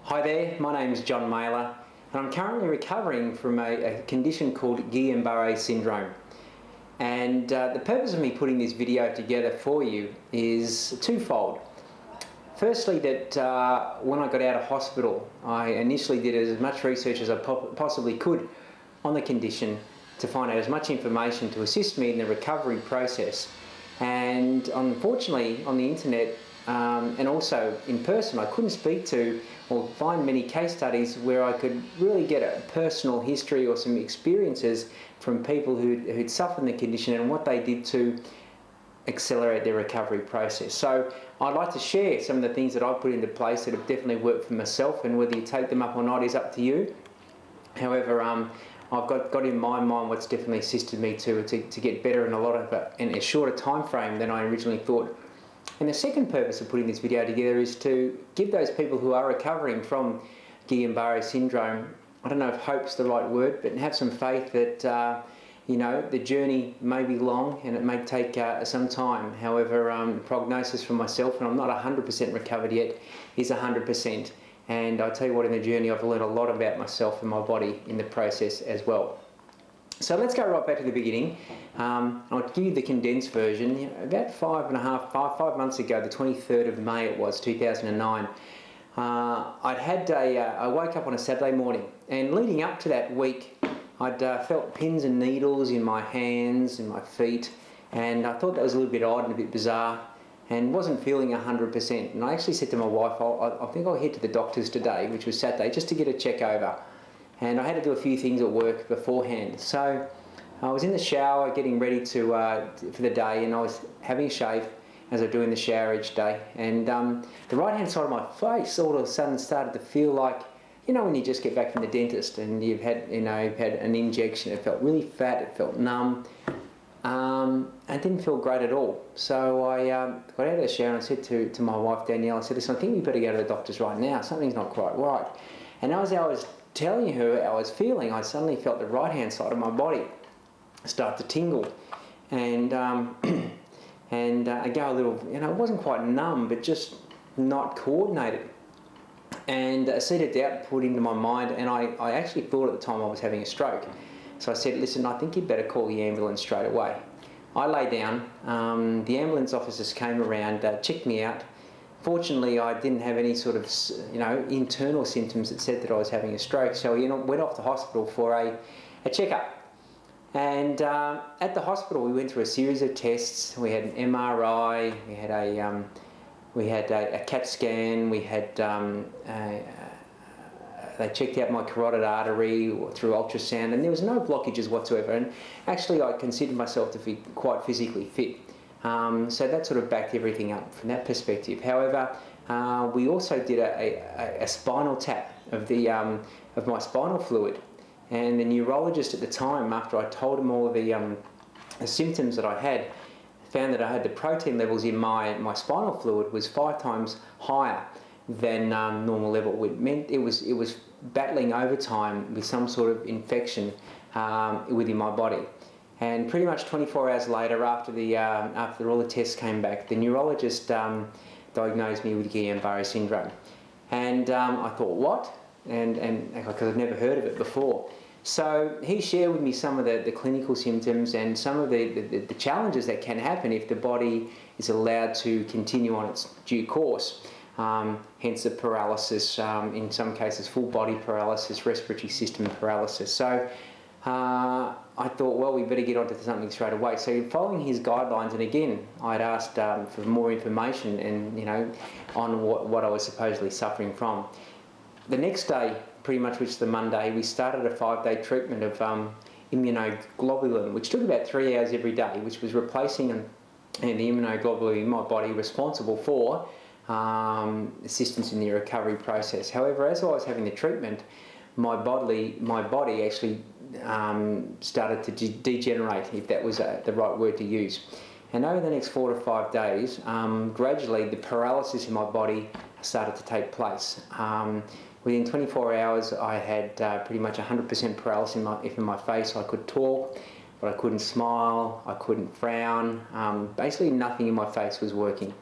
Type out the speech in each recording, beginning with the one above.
Hi there, my name is John Mailer and I'm currently recovering from a condition called Guillain Barre Syndrome. And the purpose of me putting this video together for you is twofold. Firstly, that when I got out of hospital, I initially did as much research as I possibly could on the condition to find out as much information to assist me in the recovery process. And unfortunately, on the internet and also in person, I couldn't speak to or find many case studies where I could really get a personal history or some experiences from people who'd suffered the condition and what they did to accelerate their recovery process. So I'd like to share some of the things that I've put into place that have definitely worked for myself, and whether you take them up or not is up to you. However, I've got in my mind what's definitely assisted me to get better in a lot of in a shorter time frame than I originally thought. And the second purpose of putting this video together is to give those people who are recovering from Guillain Barre Syndrome, I don't know if hope's the right word, but have some faith that you know, the journey may be long and it may take some time. However, the prognosis for myself, and I'm not 100% recovered yet, is 100%. And I tell you what, in the journey I've learned a lot about myself and my body in the process as well. So let's go right back to the beginning. I'll give you the condensed version. You know, about 5 months ago, the 23rd of May it was, 2009, I woke up on a Saturday morning, and leading up to that week, I'd felt pins and needles in my hands and my feet, and I thought that was a little bit odd and a bit bizarre, and wasn't feeling 100%. And I actually said to my wife, I think I'll head to the doctor's today, which was Saturday, just to get a check over. And I had to do a few things at work beforehand. So I was in the shower getting ready for the day, and I was having a shave, as I do in the shower each day. And the right hand side of my face all of a sudden started to feel like, you know, when you just get back from the dentist and you've had an injection. It felt really fat, it felt numb, and it didn't feel great at all. So I got out of the shower and I said to my wife Danielle, I said, listen, I think we better go to the doctor's right now. Something's not quite right. And as I was telling her how I was feeling, I suddenly felt the right hand side of my body start to tingle, and I go a little, you know, it wasn't quite numb, but just not coordinated. And a seed of doubt put into my mind, and I actually thought at the time I was having a stroke. So I said, listen, I think you'd better call the ambulance straight away. I lay down, the ambulance officers came around, checked me out. Fortunately, I didn't have any sort of, you know, internal symptoms that said that I was having a stroke, so we went off to hospital for a checkup. And at the hospital, we went through a series of tests. We had an MRI, we had a CAT scan, we had they checked out my carotid artery through ultrasound, and there was no blockages whatsoever. And actually, I considered myself to be quite physically fit. So that sort of backed everything up from that perspective. However, we also did a spinal tap of my spinal fluid, and the neurologist at the time, after I told him all of the symptoms that I had, found that I had the protein levels in my spinal fluid was 5 times higher than normal level. It meant it was battling overtime with some sort of infection within my body. And pretty much 24 hours later, after all the tests came back, the neurologist diagnosed me with Guillain Barre Syndrome. And I thought, what? And because I'd never heard of it before. So he shared with me some of the clinical symptoms and some of the challenges that can happen if the body is allowed to continue on its due course. Hence the paralysis, in some cases full body paralysis, respiratory system paralysis. So I thought, well, we better get onto something straight away. So following his guidelines, and again, I'd asked for more information and, you know, on what I was supposedly suffering from. The next day, pretty much, which is the Monday, we started a 5-day treatment of immunoglobulin, which took about 3 hours every day, which was replacing the immunoglobulin in my body responsible for assistance in the recovery process. However, as I was having the treatment, my body actually started to degenerate, if that was the right word to use. And over the next 4 to 5 days, gradually the paralysis in my body started to take place. Within 24 hours, I had pretty much 100% paralysis in my face. I could talk, but I couldn't smile, I couldn't frown. Basically nothing in my face was working.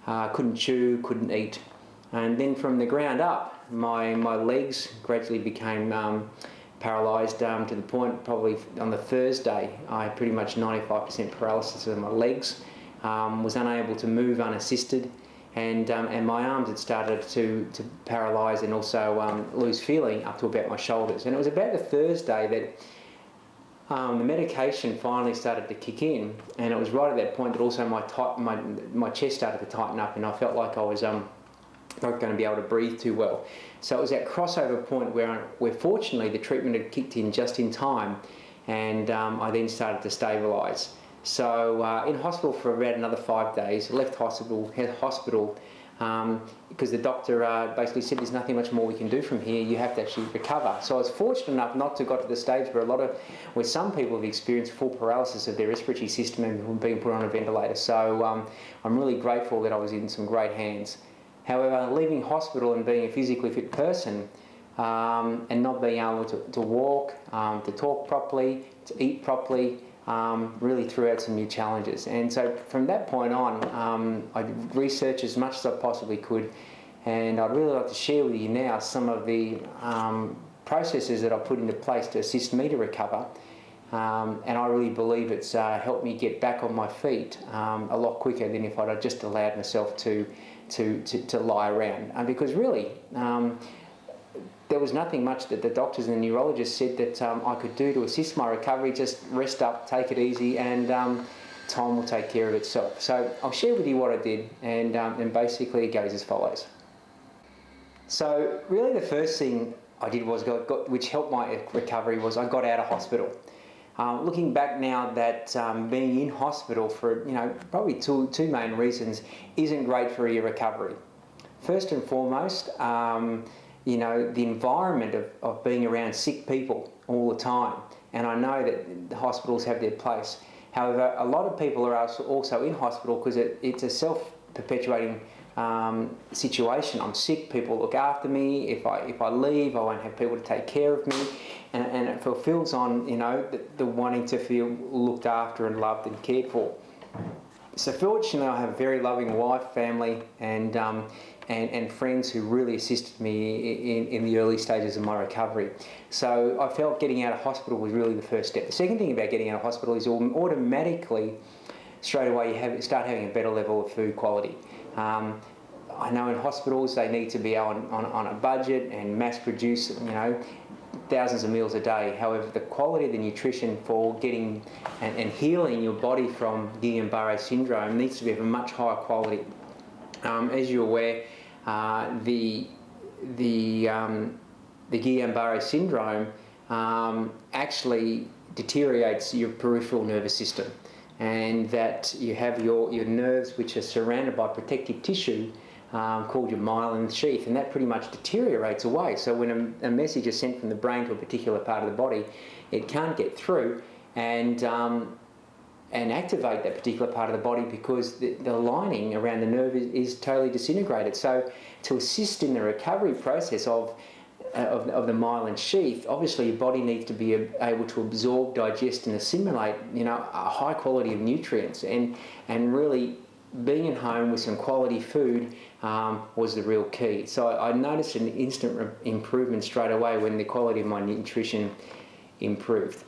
Couldn't chew, couldn't eat. And then from the ground up, my legs gradually became paralysed to the point probably on the Thursday I had pretty much 95% paralysis of my legs, was unable to move unassisted, and my arms had started to paralyse and also lose feeling up to about my shoulders. And it was about the Thursday that the medication finally started to kick in, and it was right at that point that also my chest started to tighten up, and I felt like I was not going to be able to breathe too well. So it was that crossover point where fortunately the treatment had kicked in just in time, and I then started to stabilise. So in hospital for about another 5 days, left hospital, because the doctor basically said there's nothing much more we can do from here, you have to actually recover. So I was fortunate enough not to got to the stage where some people have experienced full paralysis of their respiratory system and being put on a ventilator. So I'm really grateful that I was in some great hands. However, leaving hospital and being a physically fit person and not being able to walk, to talk properly, to eat properly, really threw out some new challenges. And so from that point on, I researched as much as I possibly could, and I'd really like to share with you now some of the processes that I put into place to assist me to recover. And I really believe it's helped me get back on my feet a lot quicker than if I'd just allowed myself to lie around. Because really, there was nothing much that the doctors and the neurologists said that I could do to assist my recovery. Just rest up, take it easy, and time will take care of itself. So I'll share with you what I did, and basically it goes as follows. So really the first thing I did was, which helped my recovery, was I got out of hospital. Looking back now, that being in hospital for probably two main reasons isn't great for your recovery. First and foremost, the environment of being around sick people all the time, and I know that the hospitals have their place. However, a lot of people are also in hospital because it's a self-perpetuating situation. I'm sick, people look after me. If I leave, I won't have people to take care of me, and it fulfills on the wanting to feel looked after and loved and cared for. So fortunately, I have a very loving wife, family, and friends who really assisted me in the early stages of my recovery. So I felt getting out of hospital was really the first step. The second thing about getting out of hospital is automatically, straight away, you start having a better level of food quality. I know in hospitals they need to be on a budget and mass produce, thousands of meals a day. However, the quality of the nutrition for getting and healing your body from Guillain Barre Syndrome needs to be of a much higher quality. As you're aware, the Guillain Barre Syndrome actually deteriorates your peripheral nervous system, and that you have your nerves, which are surrounded by protective tissue called your myelin sheath, and that pretty much deteriorates away. So when a message is sent from the brain to a particular part of the body, it can't get through and activate that particular part of the body because the lining around the nerve is totally disintegrated. So to assist in the recovery process of the myelin sheath, obviously your body needs to be able to absorb, digest and assimilate a high quality of nutrients, and really being at home with some quality food was the real key. So I noticed an instant improvement straight away when the quality of my nutrition improved.